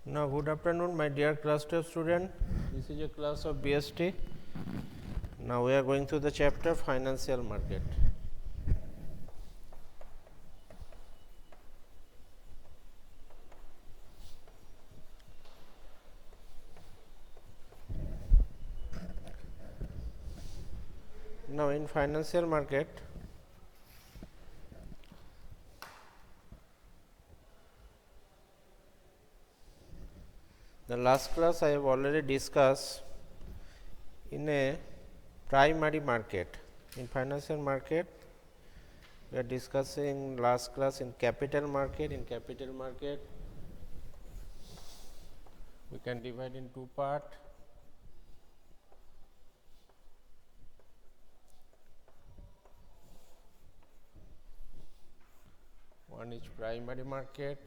Now, good afternoon, my dear class 12 student. This is a class of BST. Now, we are going through the chapter financial market. Now, in financial market, the last class I have already discussed in a primary market. In financial market, we are discussing last class in capital market. In capital market, we can divide in two parts. One is primary market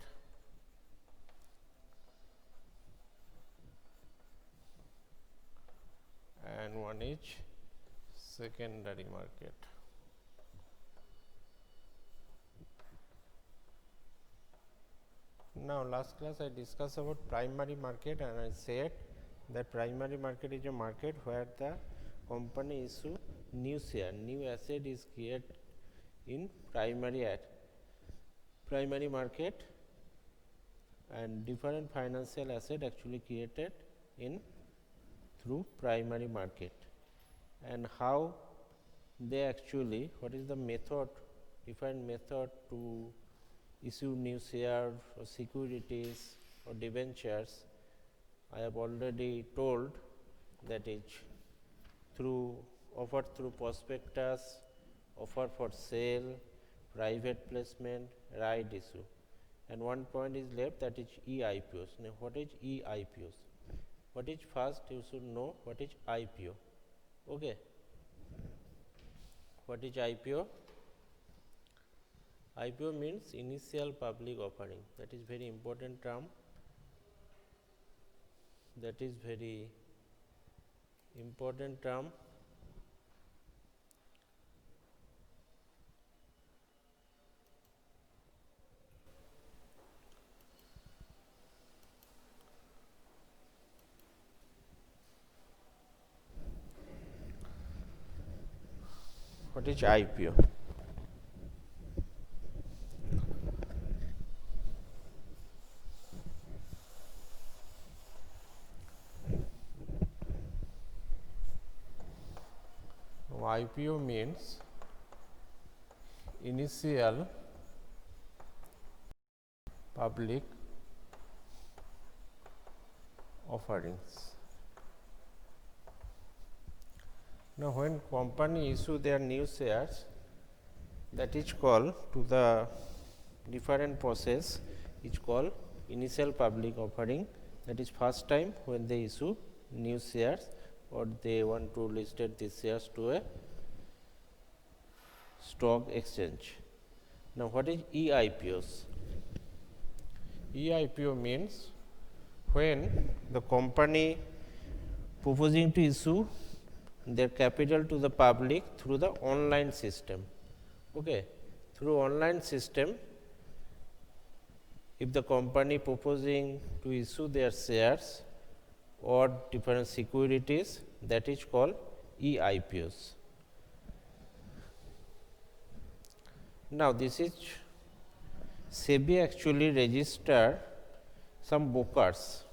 and one is secondary market. Now, last class I discussed about primary market and I said that primary market is a market where the company issue new share, new asset is created in primary market and different financial asset actually created in through primary market, and how they actually, what is the method, different method to issue new shares or securities or debentures. I have already told that is through offer through prospectus, offer for sale, private placement, right issue, and one point is left, that is e-IPOs. Now, what is e-IPOs? What is first you should know what is IPO. Okay. What is IPO? IPO means initial public offering. That is very important term. That is very important term. What is IPO? IPO means initial public offerings. Now, when company issue their new shares, that is called, to the different process is called initial public offering. That is first time when they issue new shares or they want to listed these shares to a stock exchange. Now, what is e-IPOs? E-IPO means when the company proposing to issue their capital to the public through the online system. Okay. Through online system, if the company proposing to issue their shares or different securities, that is called e-IPOs. Now, this is SEBI actually register some brokers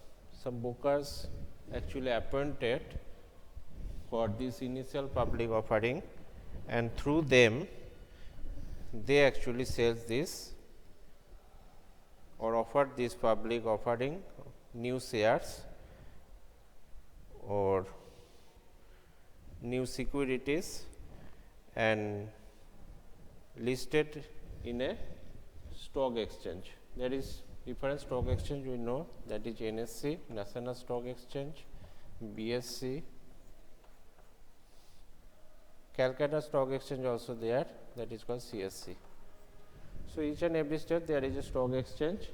actually appointed for this initial public offering, and through them they actually sell this or offer this public offering new shares or new securities and listed in a stock exchange. There is different stock exchange we know, that is NSE, National Stock Exchange, BSE, Calcutta Stock Exchange also there, that is called CSE. So, each and every state there is a stock exchange,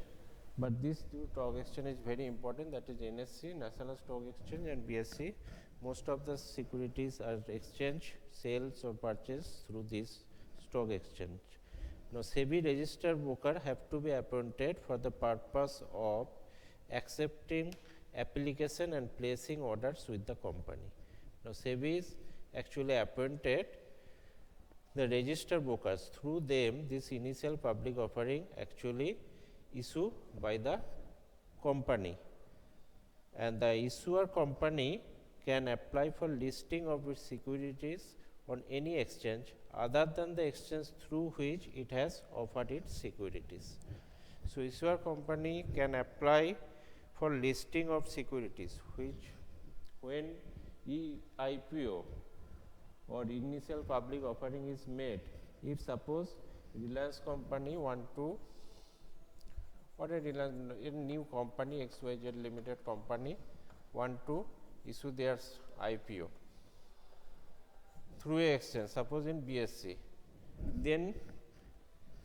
but this two stock exchange is very important, that is NSE, National Stock Exchange, and BSE. Most of the securities are exchange, sales or purchase through this stock exchange. Now, SEBI registered broker have to be appointed for the purpose of accepting application and placing orders with the company. Now, SEBI is actually appointed the register brokers. Through them, this initial public offering actually issued by the company, and the issuer company can apply for listing of its securities on any exchange other than the exchange through which it has offered its securities. So, issuer company can apply for listing of securities, which when IPO or initial public offering is made, if suppose Reliance company want to, or a new company XYZ limited company want to issue their IPO through a exchange, suppose in BSE, then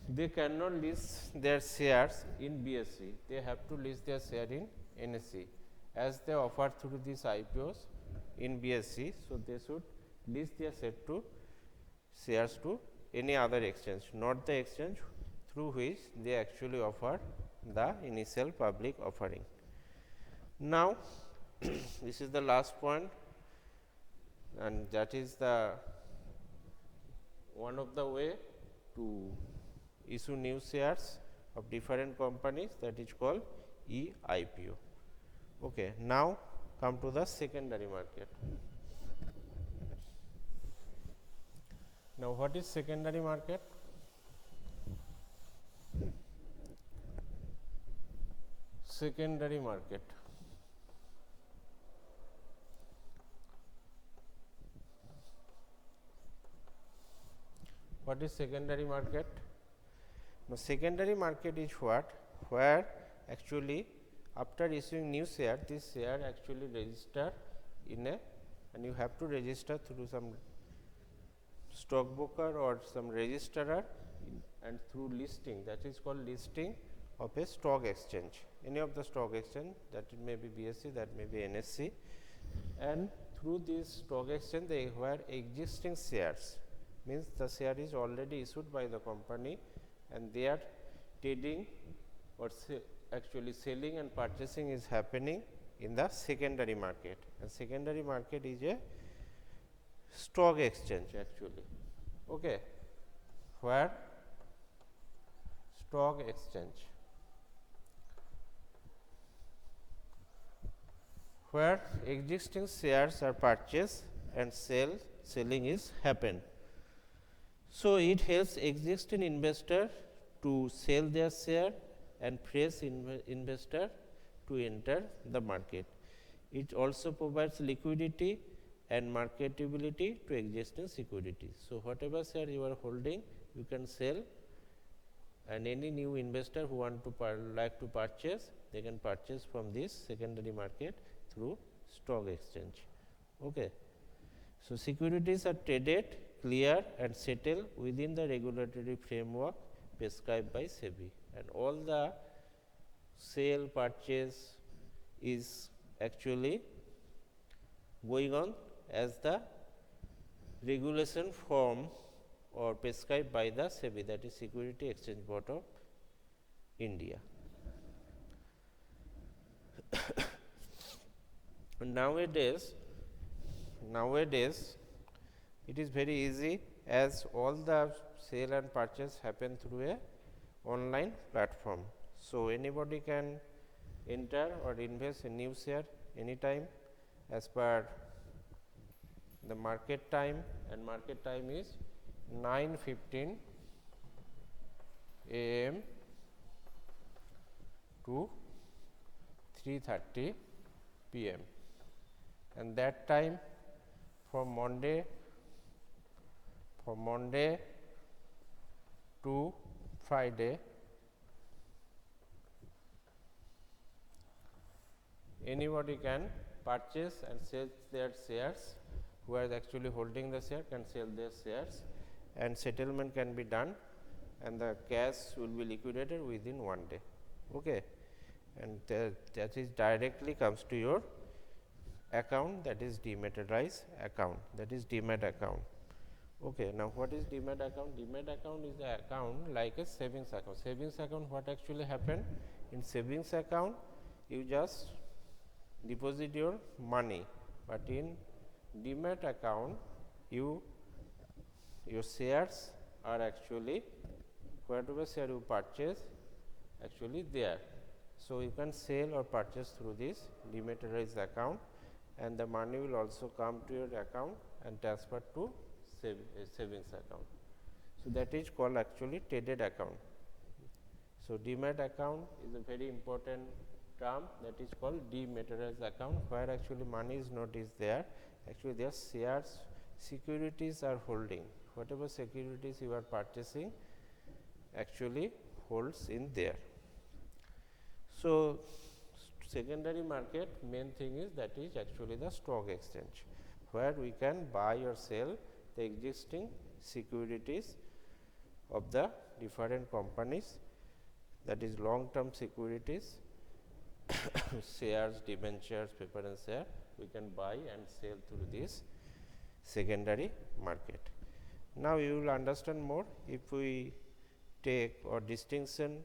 they cannot list their shares in BSE, they have to list their share in NSE. As they offer through these IPOs in BSE, so they should list their shares to any other exchange, not the exchange through which they actually offer the initial public offering. Now, this is the last point, and that is the one of the way to issue new shares of different companies, that is called e-IPO. Okay, now come to the secondary market. Now, what is secondary market? Secondary market. What is secondary market? Now, secondary market is what? Where actually after issuing new share, this share actually register in a, and you have to register through some stockbroker or some registrar, and through listing, that is called listing of a stock exchange, any of the stock exchange, that may be BSE, that may be NSE, and through this stock exchange they where existing shares, means the share is already issued by the company and they are trading or actually selling and purchasing is happening in the secondary market, and secondary market is a stock exchange actually, okay, where stock exchange, where existing shares are purchased and selling is happen. So, it helps existing investor to sell their share and fresh investor to enter the market. It also provides liquidity and marketability to existing securities. So, whatever share you are holding, you can sell, and any new investor who want to like to purchase, they can purchase from this secondary market through stock exchange. Okay. So, securities are traded, clear and settle within the regulatory framework prescribed by SEBI, and all the sale purchase is actually going on as the regulation form or prescribed by the SEBI, that is Security Exchange Board of India. Nowadays it is very easy, as all the sale and purchase happen through a online platform. So, anybody can enter or invest a new share anytime as per the market time, and market time is 9:15 AM to 3:30 PM, and that time from Monday to Friday, anybody can purchase and sell their shares, who are actually holding the share can sell their shares, and settlement can be done, and the cash will be liquidated within one day. Okay. And that is directly comes to your account, that is dematerialized account, that is demat account. Okay. Now, what is demat account? Demat account is the account like a savings account. Savings account, what actually happen? In savings account, you just deposit your money, but in demat account your shares are actually whatever share you purchase actually there. So you can sell or purchase through this dematerialized account, and the money will also come to your account and transfer to savings account. So that is called actually traded account. So demat account is a very important term, that is called dematerialized account, where actually money is not there, actually their shares, securities are holding, whatever securities you are purchasing actually holds in there. So secondary market, main thing is that is actually the stock exchange, where we can buy or sell the existing securities of the different companies, that is long term securities, shares, debentures, paper and share, we can buy and sell through this secondary market. Now you will understand more if we take or distinction,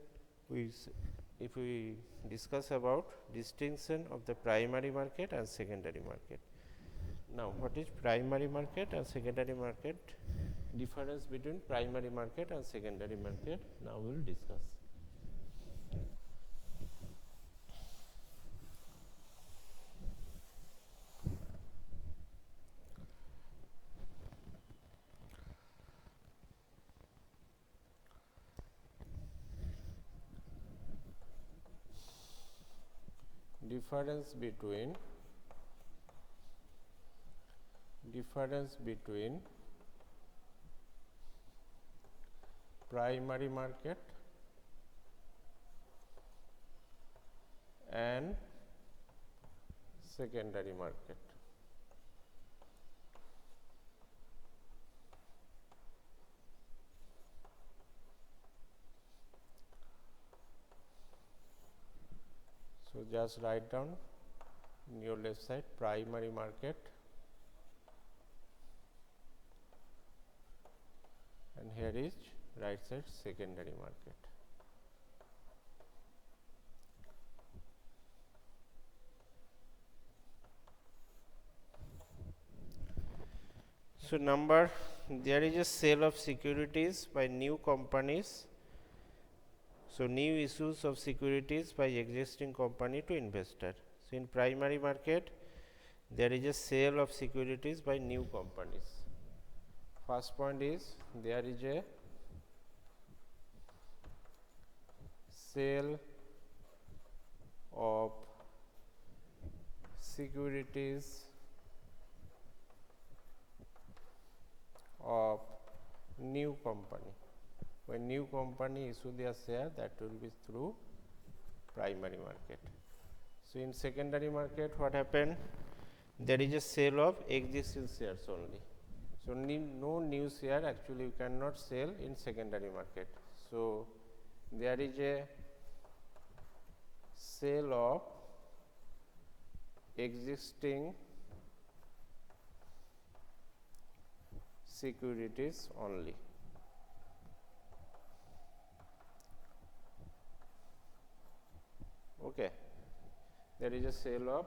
if we discuss about distinction of the primary market and secondary market. Now what is primary market and secondary market? Difference between primary market and secondary market, now we will discuss. Difference between primary market and secondary market. So just write down in your left side primary market, and here is right side secondary market. So number, there is a sale of securities by new companies. So new issues of securities by existing company to investor. So in primary market, there is a sale of securities by new companies. First point is there is a sale of securities of new company. When new company issue their share, that will be through primary market. So in secondary market, what happened? There is a sale of existing shares only. So no new share actually you cannot sell in secondary market. So there is a sale of existing securities only. Okay, there is a sale of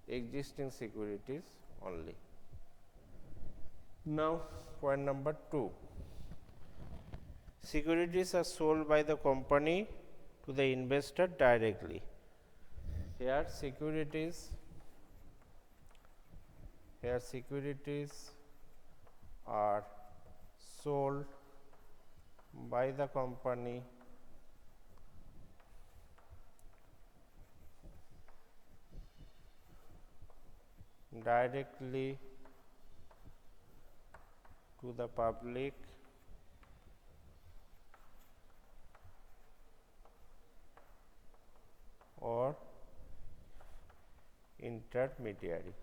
existing securities only. Now point number 2, securities are sold by the company to the investor directly. Here securities are sold by the company directly to the public or intermediary.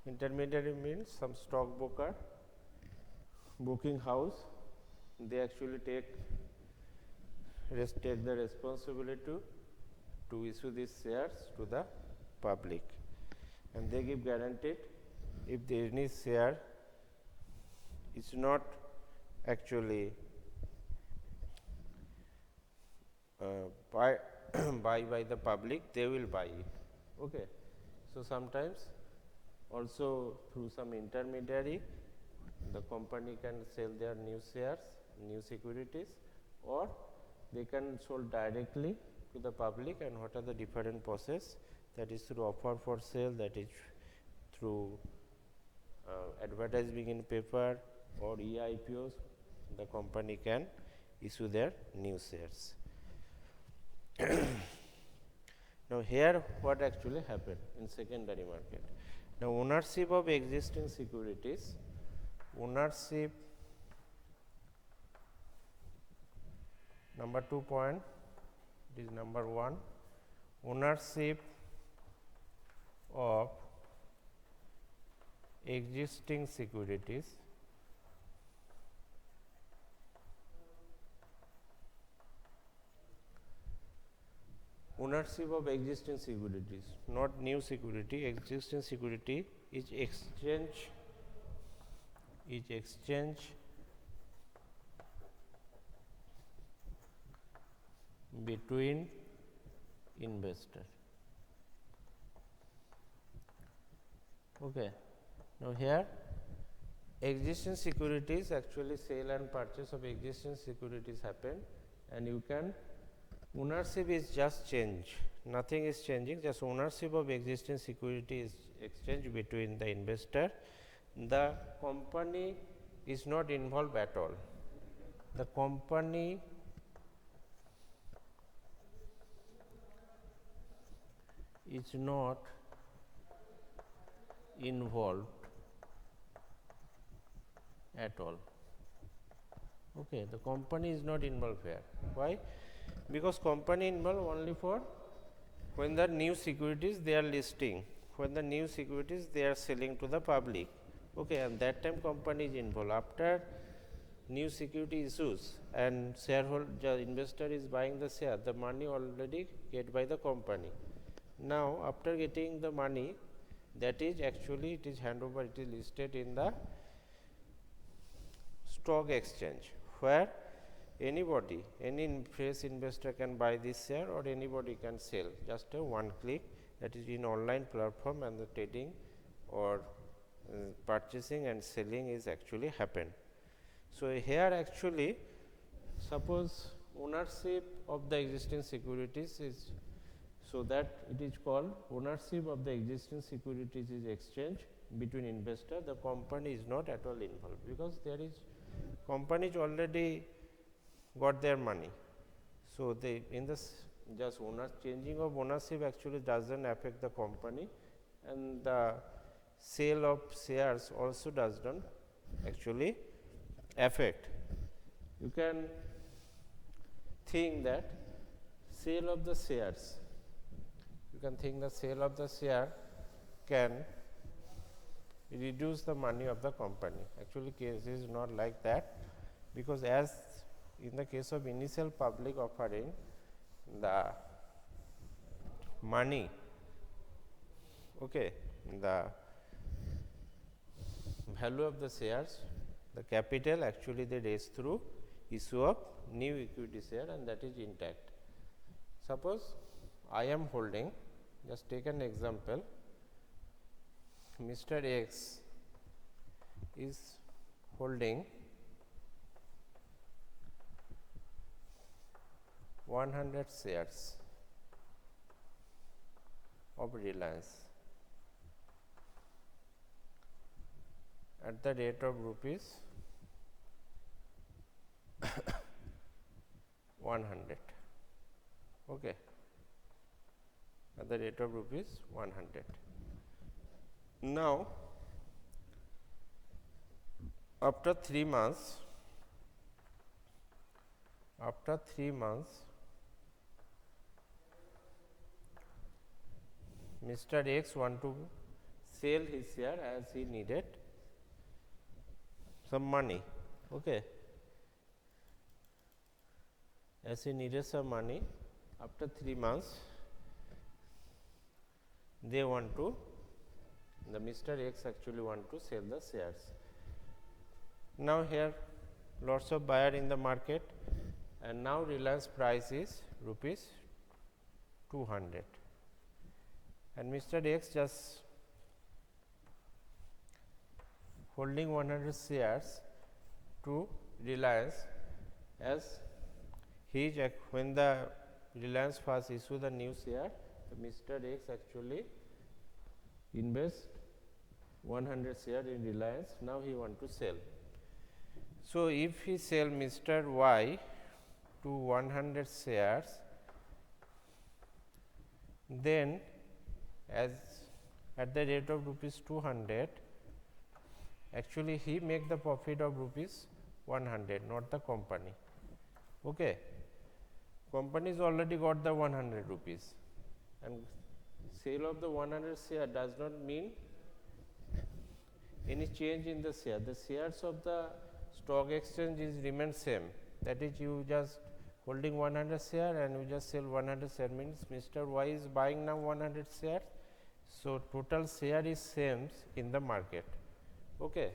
Intermediary means some stockbroker, booking house, they actually take the responsibility to issue these shares to the public, and they give guaranteed if any share is not actually buy buy by the public, they will buy it. Okay. So sometimes also through some intermediary, the company can sell their new shares, new securities, or they can sold directly to the public. And what are the different process? That is through offer for sale, that is through advertising in paper or EIPOs. The company can issue their new shares. Now here what actually happened in secondary market? Now ownership of existing securities, ownership, number 2 point, it is number 1, ownership of existing securities ownership of existing securities, not new security, existing security is exchange between investor. Okay. Now here existing securities, actually sale and purchase of existing securities happen, and you can, ownership is just change, nothing is changing, just ownership of existing security is exchange between the investor. The company is not involved at all. The company is not involved at all. Okay, the company is not involved here. Why? Because company involved only for when the new securities they are listing, when the new securities they are selling to the public. Okay, and that time company is involved. After new security issues and shareholder investor is buying the share, the money already get by the company. Now after getting the money, that is actually it is handover, it is listed in the stock exchange, where anybody, any fresh investor can buy this share or anybody can sell, just a one click, that is in online platform, and the trading or purchasing and selling is actually happen. So here actually suppose ownership of the existing securities is, so that it is called ownership of the existing securities is exchange between investor, the company is not at all involved, because there is companies already got their money. So they in this just owner changing of ownership actually doesn't affect the company, and the sale of shares also does not actually affect. You can think that sale of the shares, you can think the sale of the share can reduce the money of the company. Actually case is not like that, because as in the case of initial public offering, the money, okay, the value of the shares, the capital actually they raise through issue of new equity share, and that is intact. Suppose I am holding, just take an example, Mr. X is holding 100 shares of Reliance at the rate of rupees 100. Okay, at the rate of rupees 100. Now after 3 months, Mr. X want to sell his share as he needed some money. Okay, as he needed some money, after 3 months they want to, the Mr. X actually want to sell the shares. Now here lots of buyer in the market, and now Reliance price is rupees 200, and Mr. X just holding 100 shares to Reliance, as he is when the Reliance first issue the new share, Mr. X actually invest 100 share in Reliance. Now he want to sell. So if he sell Mr. Y to 100 shares, then as at the rate of rupees 200, actually he make the profit of rupees 100, not the company. Okay. Companies already got the 100 rupees, and sale of the 100 share does not mean any change in the share. The shares of the stock exchange is remain same. That is, you just holding 100 share and you just sell 100 share, means Mr. Y is buying now 100 share. So total share is same in the market. Okay.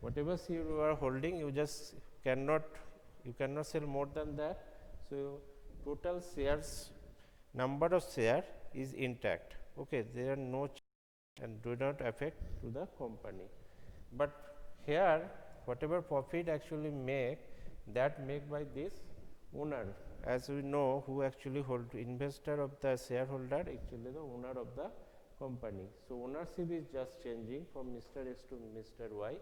Whatever share you are holding, you just cannot sell more than that. So total shares, number of share is intact. Okay, there are no and do not affect to the company. But here whatever profit actually make, that make by this owner, as we know, who actually hold investor of the shareholder, actually the owner of the company. So ownership is just changing from Mr. X to Mr. Y.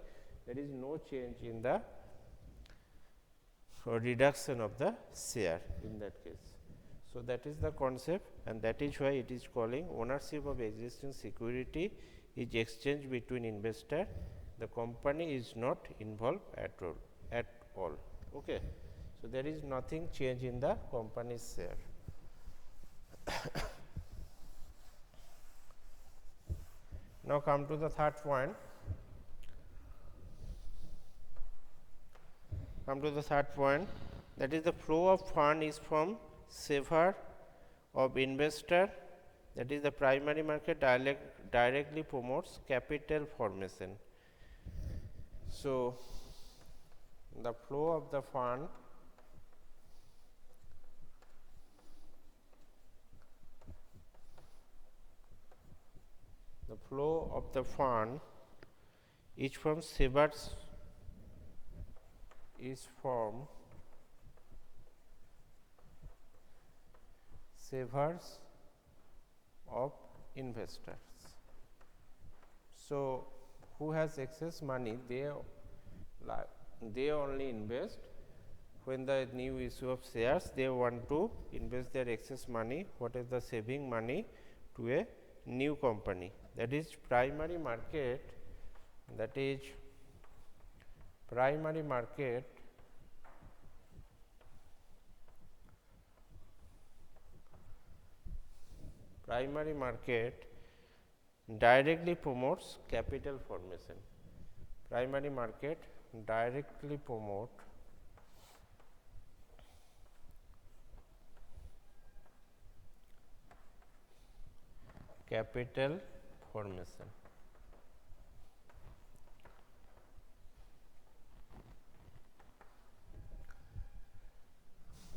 There is no change in the reduction of the share in that case. So that is the concept, and that is why it is calling ownership of existing security is exchanged between investor. The company is not involved at all. Okay. So there is nothing change in the company's share. Now come to the third point. That is, the flow of fund is from saver of investor, that is the primary market directly promotes capital formation. So the flow of the fund is from savers of investors. So who has excess money, they only invest when the new issue of shares, they want to invest their excess money, what is the saving money, to a new company. That is primary market. Primary market directly promotes capital formation. Primary market directly promote capital formation.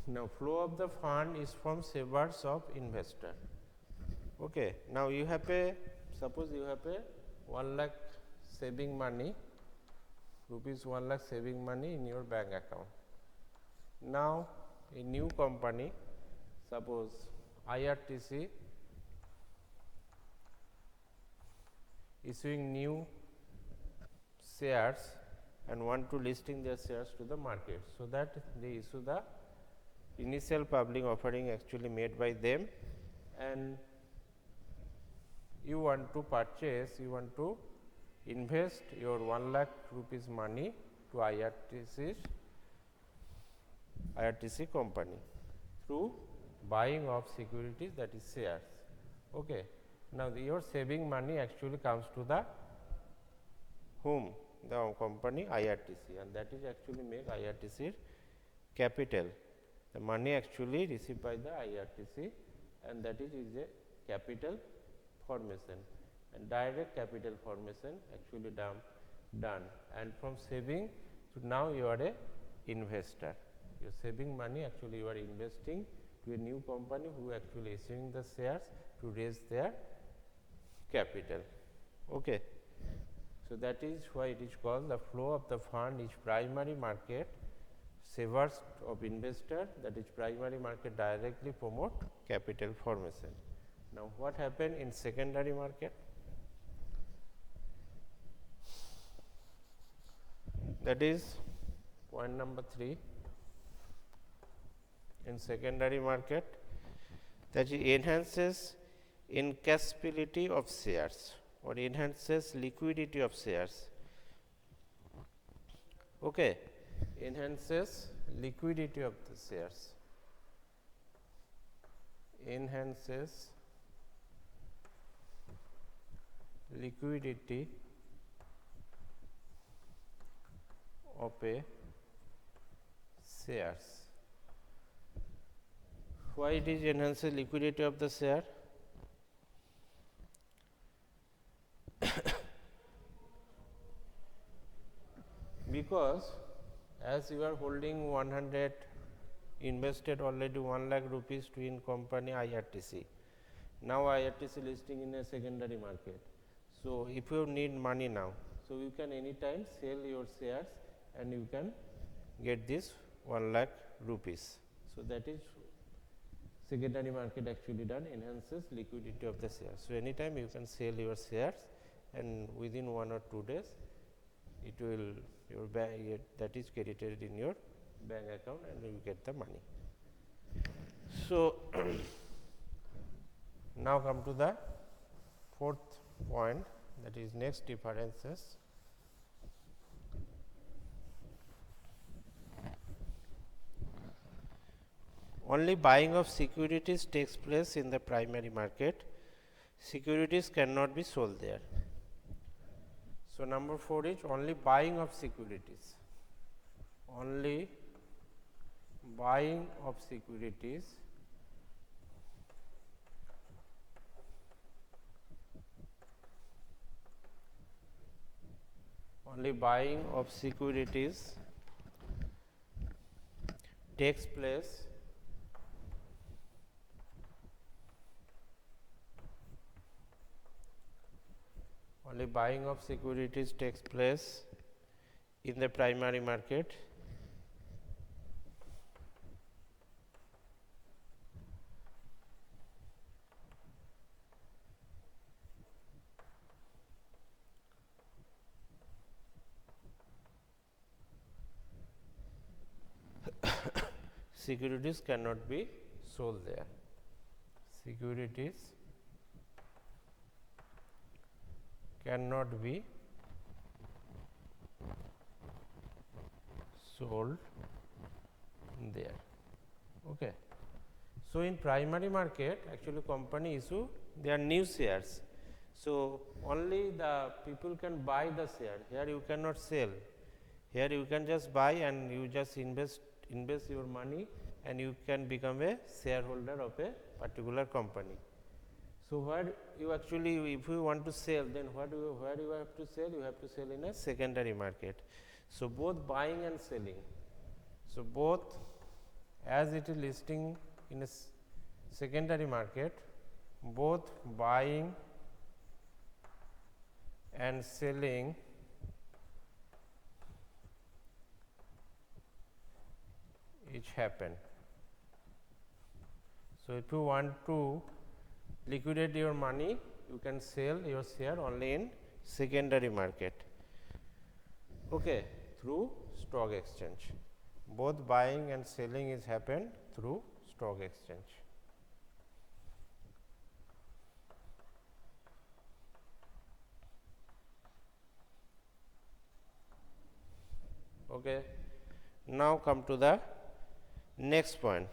Now flow of the fund is from savers of investor. Okay. Now you have suppose you have a 1 lakh saving money, rupees 1 lakh saving money in your bank account. Now a new company, suppose IRTC, issuing new shares and want to listing their shares to the market. So that they issue the initial public offering actually made by them, and you want to purchase, you want to invest your 1 lakh rupees money to IRTC company through buying of securities, that is shares. Okay. Now your saving money actually comes to the whom? The company IRTC, and that is actually make IRTC capital. The money actually received by the IRTC, and that is a capital formation, and direct capital formation actually done, and from saving to now you are a investor. You are saving money, actually you are investing to a new company who actually issuing the shares to raise their capital. Okay. So that is why it is called the flow of the fund is primary market savers of investor, that is primary market directly promote capital formation. Now what happened in secondary market? That is point number 3. In secondary market, that it enhances encashability of shares or enhances liquidity of shares. Okay, enhances liquidity of the shares, enhances liquidity of a shares. Why it is enhances liquidity of the share? Because as you are holding 100, invested already 1 lakh rupees to in company IRTC. Now IRTC listing in a secondary market. So if you need money now, so you can anytime sell your shares and you can get this 1 lakh rupees. So that is secondary market actually done, enhances liquidity of the shares. So anytime you can sell your shares and within 1 or 2 days it will your bank that is credited in your bank account and you get the money. So now come to the 4th point, that is next differences. Only buying of securities takes place in the primary market. Securities cannot be sold there. So number 4 is only buying of securities. Only buying of securities takes place in the primary market. Securities cannot be sold there. Securities cannot be sold there. Okay. So in primary market, actually company issue their new shares. So only the people can buy the share. Here you cannot sell. Here you can just buy and you just invest your money and you can become a shareholder of a particular company. So where you actually, if you want to sell, then where you have to sell? You have to sell in a secondary market. So both buying and selling. So both, as it is listing in a secondary market, both buying and selling each happen. So if you want to liquidate your money, you can sell your share only in secondary market. Okay, through stock exchange. Both buying and selling is happen through stock exchange. Okay. Now come to the next point.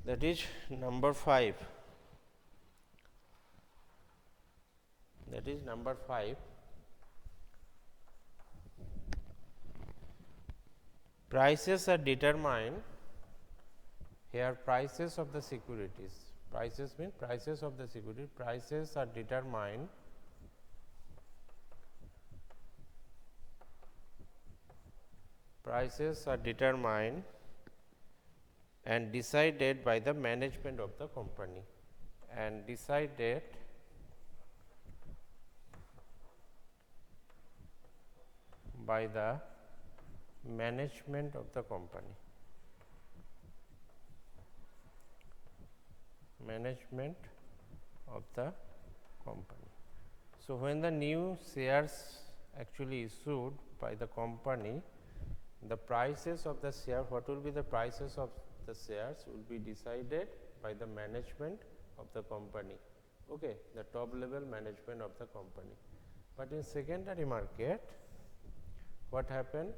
That is number 5. That is number 5. Prices are determined here, prices of the securities, prices mean prices of the security, prices are determined and decided by the management of the company and decided by the management of the company. Management of the company. So, when the new shares actually issued by the company, the prices of the share, what will be the prices of the shares will be decided by the management of the company, okay, the top level management of the company. But in secondary market, what happened?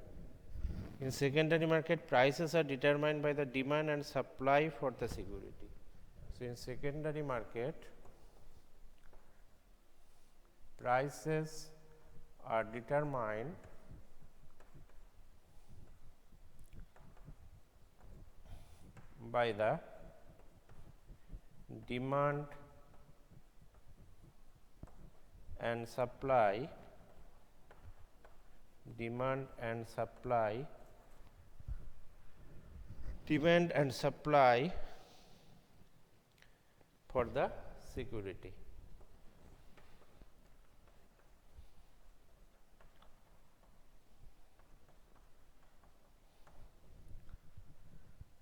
In secondary market, prices are determined by the demand and supply for the security. So, in secondary market, prices are determined by the demand and supply, demand and supply for the security.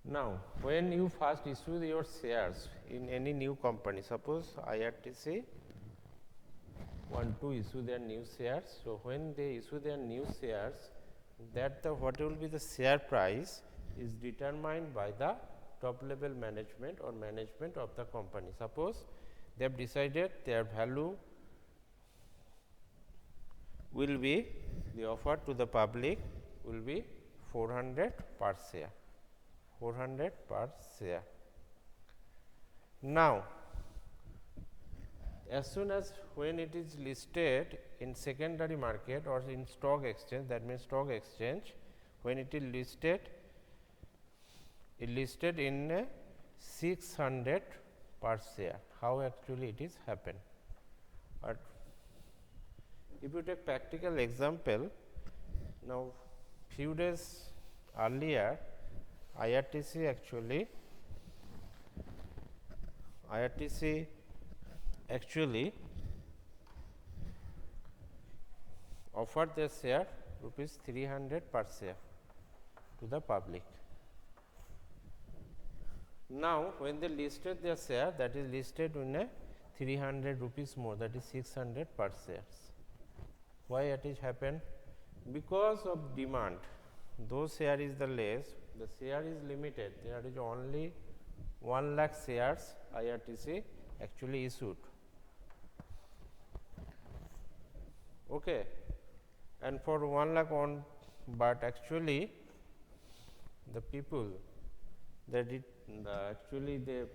Now, when you first issue your shares in any new company, suppose IRTC want to issue their new shares. So, when they issue their new shares, that the what will be the share price is determined by the top level management or management of the company. Suppose they have decided their value will be, the offer to the public will be 400 per share, 400 per share. Now, as soon as when it is listed in secondary market or in stock exchange, that means stock exchange, when it is listed in 600 per share. How actually it is happen? But if you take practical example, now few days earlier IRTC actually offered their share rupees 300 per share to the public. Now, when they listed their share, that is listed in a 300 rupees more, that is 600 per shares. Why it is happened? Because of demand, though share is the less, the share is limited, there is only 1 lakh shares IRTC actually issued. Okay. And for 1 lakh on, but actually the people that did the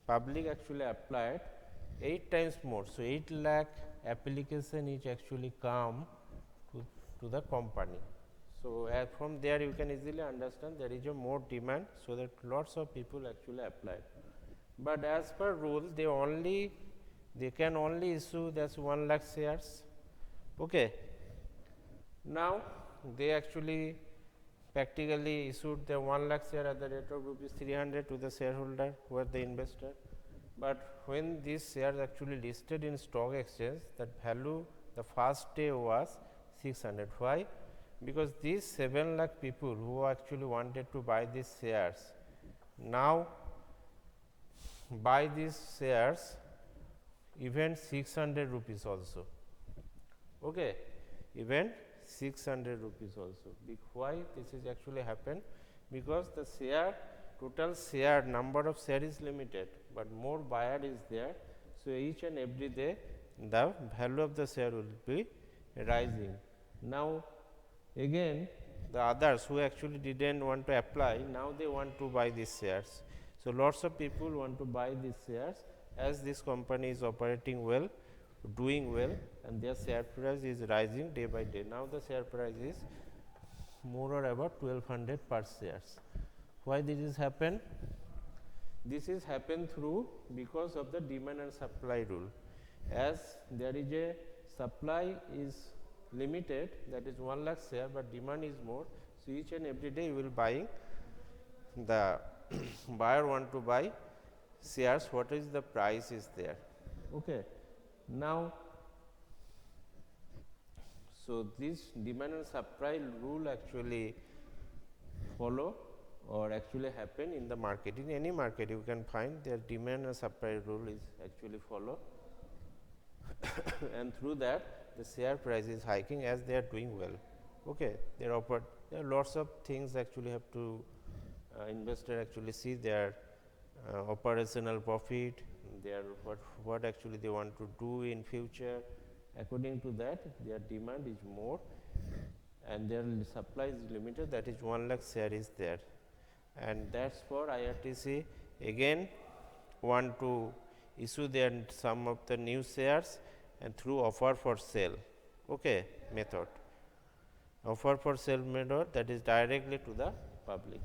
public actually applied 8 times more. So, 8 lakh application is actually come to the company. So, from there you can easily understand there is a more demand, so that lots of people actually applied. But as per rule, they can only issue that's 1 lakh shares. Okay. Now, they actually practically issued the 1 lakh share at the rate of rupees 300 to the shareholder who are the investor. But when these shares actually listed in stock exchange, that value the first day was 600. Why? Because these 7 lakh people who actually wanted to buy these shares now buy these shares even 600 rupees also. Okay. Even 600 rupees also. Why this is actually happened? Because the share, total share number of share is limited, but more buyer is there. So, each and every day the value of the share will be rising. Now, again the others who actually didn't want to apply, now they want to buy these shares. So, lots of people want to buy these shares as this company is operating well, doing well, and their share price is rising day by day. Now, the share price is more or about 1200 per shares. Why this is happen? This is happen through because of the demand and supply rule. As there is a supply is limited, that is 1 lakh share, but demand is more. So each and every day you will buying, the buyer want to buy shares, what is the price is there. Okay. Now, so this demand and supply rule actually follow or actually happen in the market. In any market you can find their demand and supply rule is actually follow and through that the share price is hiking as they are doing well. Okay, there are lots of things actually have to investor actually see their operational profit, their what actually they want to do in future. According to that, their demand is more and their supply is limited, that is 1 lakh share is there, and that's for IRTC again want to issue their some of the new shares and through offer for sale, okay, method. Offer for sale method, that is directly to the public.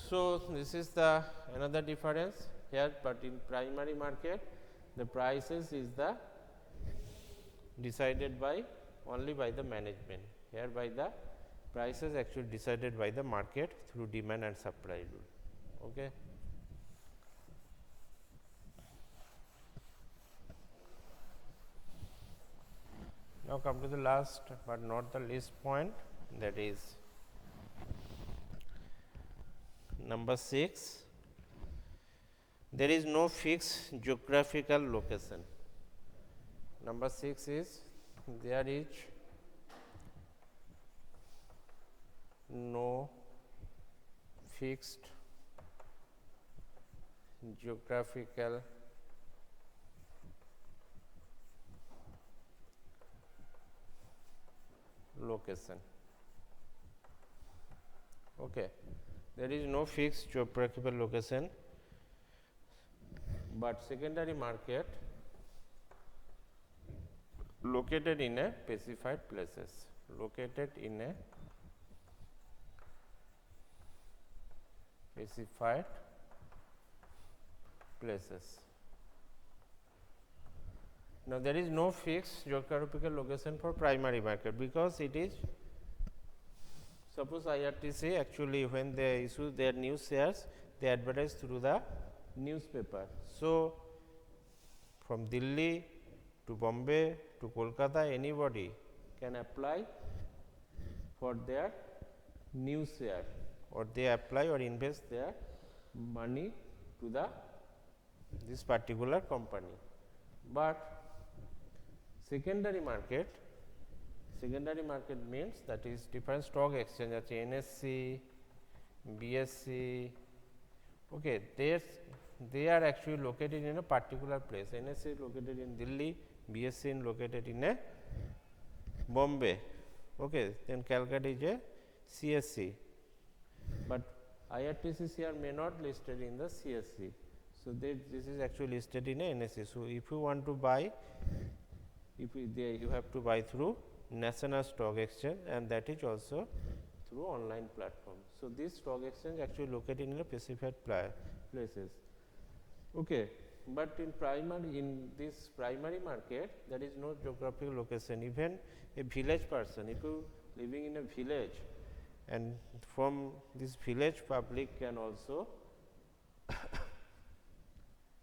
So this is the another difference here, but in primary market the prices is the decided by only by the management. Here by the prices actually decided by the market through demand and supply rule. Okay. Now come to the last but not the least point, that is number 6. There is no fixed geographical location. Number 6 is there is no fixed geographical location. Okay, there is no fixed geographical location, but secondary market located in a specified places, located in a specified places. Now there is no fixed geographical location for primary market because it is, suppose IRTC actually when they issue their new shares, they advertise through the newspaper. So from Delhi to Bombay to Kolkata, anybody can apply for their new share, or they apply or invest their money to the this particular company. But secondary market means that is different stock exchange, that's NSE, BSE. Okay, they are actually located in a particular place. NSE is located in Delhi, BSE is located in a Bombay. Okay, then Calcutta is a CSE, but IRTC share may not listed in the CSE. So this is actually listed in a NSE. So if you want to buy, you have to buy through National Stock Exchange, and that is also through online platform. So this stock exchange actually located in a specified places. Okay, but in this primary market there is no geographical location. Even a village person, if you living in a village, and from this village public can also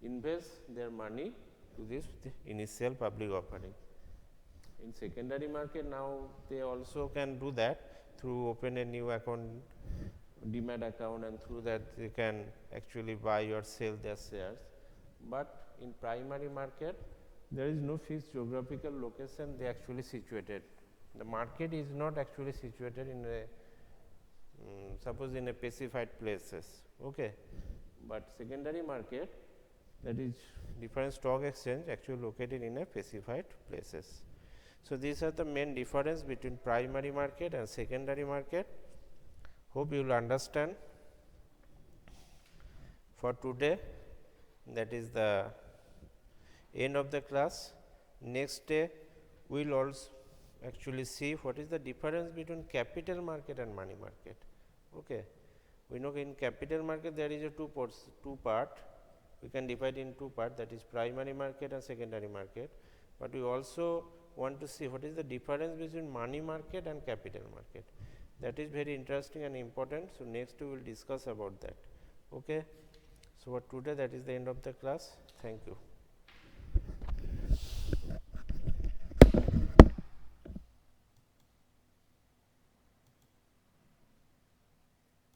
invest their money to this initial public offering. In secondary market now they also can do that through open a new account, demat account, and through that they can actually buy or sell their shares. But in primary market there is no fixed geographical location they actually situated. The market is not actually situated in a suppose in a specified places. Okay, but secondary market, that is different stock exchange actually located in a specified places. So these are the main difference between primary market and secondary market. Hope you will understand. For today, that is the end of the class. Next day we will also actually see what is the difference between capital market and money market. Okay, we know in capital market there is a two part. We can divide in two part, that is primary market and secondary market. But we also want to see what is the difference between money market and capital market. That is very interesting and important. So next we will discuss about that. Okay. So for today that is the end of the class. Thank you.